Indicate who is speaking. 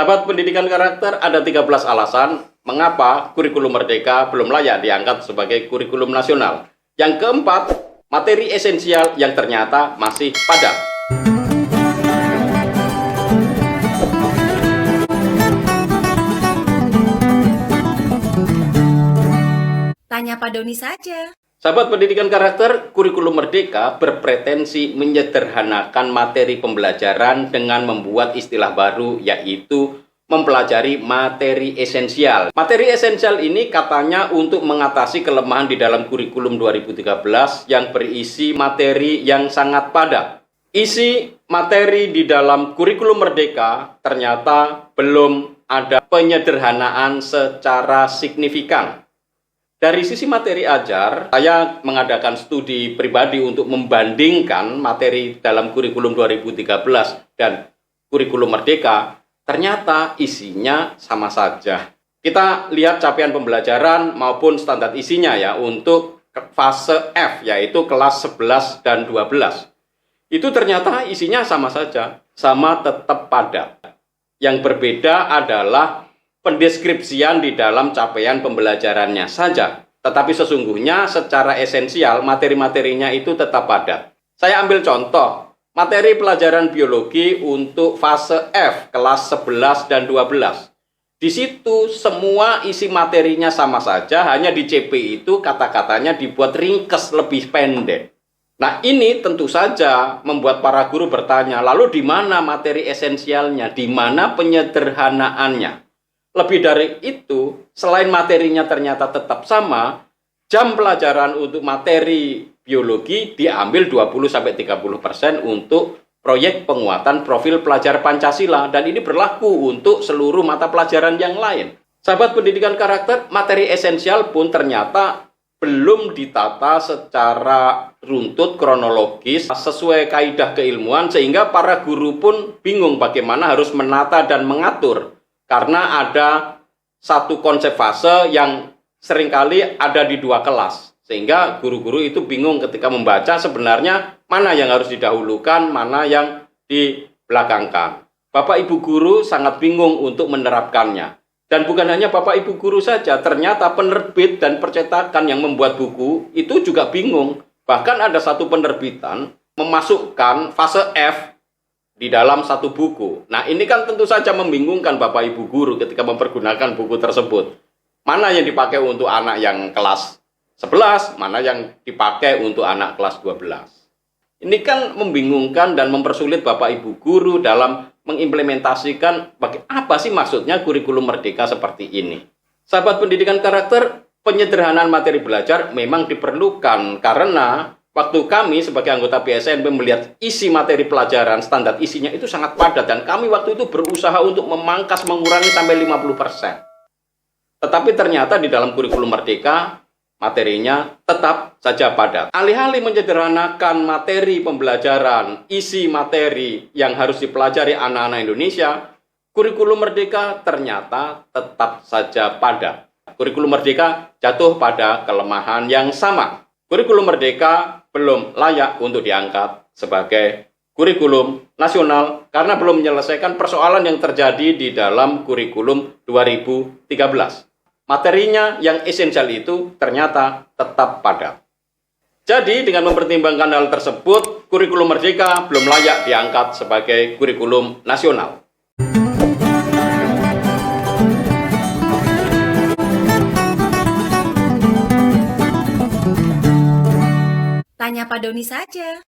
Speaker 1: Sahabat pendidikan karakter, ada 13 alasan mengapa kurikulum merdeka belum layak diangkat sebagai kurikulum nasional. Yang keempat, materi esensial yang ternyata masih padat.
Speaker 2: Tanya Pak Doni saja.
Speaker 1: Sahabat pendidikan karakter, kurikulum merdeka berpretensi menyederhanakan materi pembelajaran dengan membuat istilah baru, yaitu mempelajari materi esensial. Materi esensial ini katanya untuk mengatasi kelemahan di dalam kurikulum 2013 yang berisi materi yang sangat padat. Isi materi di dalam kurikulum merdeka ternyata belum ada penyederhanaan secara signifikan. Dari sisi materi ajar, saya mengadakan studi pribadi untuk membandingkan materi dalam kurikulum 2013 dan kurikulum merdeka. Ternyata isinya sama saja. Kita lihat capaian pembelajaran maupun standar isinya ya untuk fase F, yaitu kelas 11 dan 12. Itu ternyata isinya sama saja, sama tetap padat. Yang berbeda adalah pendeskripsian di dalam capaian pembelajarannya saja. Tetapi sesungguhnya secara esensial materi-materinya itu tetap padat. Saya ambil contoh, materi pelajaran biologi untuk fase F, kelas 11 dan 12. Di situ semua isi materinya sama saja, hanya di CP itu kata-katanya dibuat ringkes lebih pendek. Nah, ini tentu saja membuat para guru bertanya, lalu di mana materi esensialnya, di mana penyederhanaannya? Lebih dari itu, selain materinya ternyata tetap sama, jam pelajaran untuk materi biologi diambil 20-30% untuk proyek penguatan profil pelajar Pancasila, dan ini berlaku untuk seluruh mata pelajaran yang lain. Sahabat pendidikan karakter, materi esensial pun ternyata belum ditata secara runtut kronologis sesuai kaidah keilmuan, sehingga para guru pun bingung bagaimana harus menata dan mengatur. Karena ada satu konsep fase yang seringkali ada di dua kelas. Sehingga guru-guru itu bingung ketika membaca sebenarnya mana yang harus didahulukan, mana yang dibelakangkan. Bapak Ibu guru sangat bingung untuk menerapkannya. Dan bukan hanya Bapak Ibu guru saja, ternyata penerbit dan percetakan yang membuat buku itu juga bingung. Bahkan ada satu penerbitan memasukkan fase F di dalam satu buku. Nah, ini kan tentu saja membingungkan Bapak Ibu guru ketika mempergunakan buku tersebut. Mana yang dipakai untuk anak yang kelas 11, mana yang dipakai untuk anak kelas 12. Ini kan membingungkan dan mempersulit Bapak Ibu guru dalam mengimplementasikan apa sih maksudnya kurikulum merdeka seperti ini. Sahabat pendidikan karakter, penyederhanaan materi belajar memang diperlukan karena waktu kami sebagai anggota BSNP melihat isi materi pelajaran, standar isinya itu sangat padat, dan kami waktu itu berusaha untuk memangkas, mengurangi sampai 50%. Tetapi ternyata di dalam kurikulum merdeka, materinya tetap saja padat. Alih-alih menyederhanakan materi pembelajaran, isi materi yang harus dipelajari anak-anak Indonesia, kurikulum merdeka ternyata tetap saja padat. Kurikulum merdeka jatuh pada kelemahan yang sama. Kurikulum merdeka belum layak untuk diangkat sebagai kurikulum nasional karena belum menyelesaikan persoalan yang terjadi di dalam kurikulum 2013. Materinya yang esensial itu ternyata tetap padat. Jadi dengan mempertimbangkan hal tersebut, kurikulum merdeka belum layak diangkat sebagai kurikulum nasional.
Speaker 2: Tanya Pak Doni saja.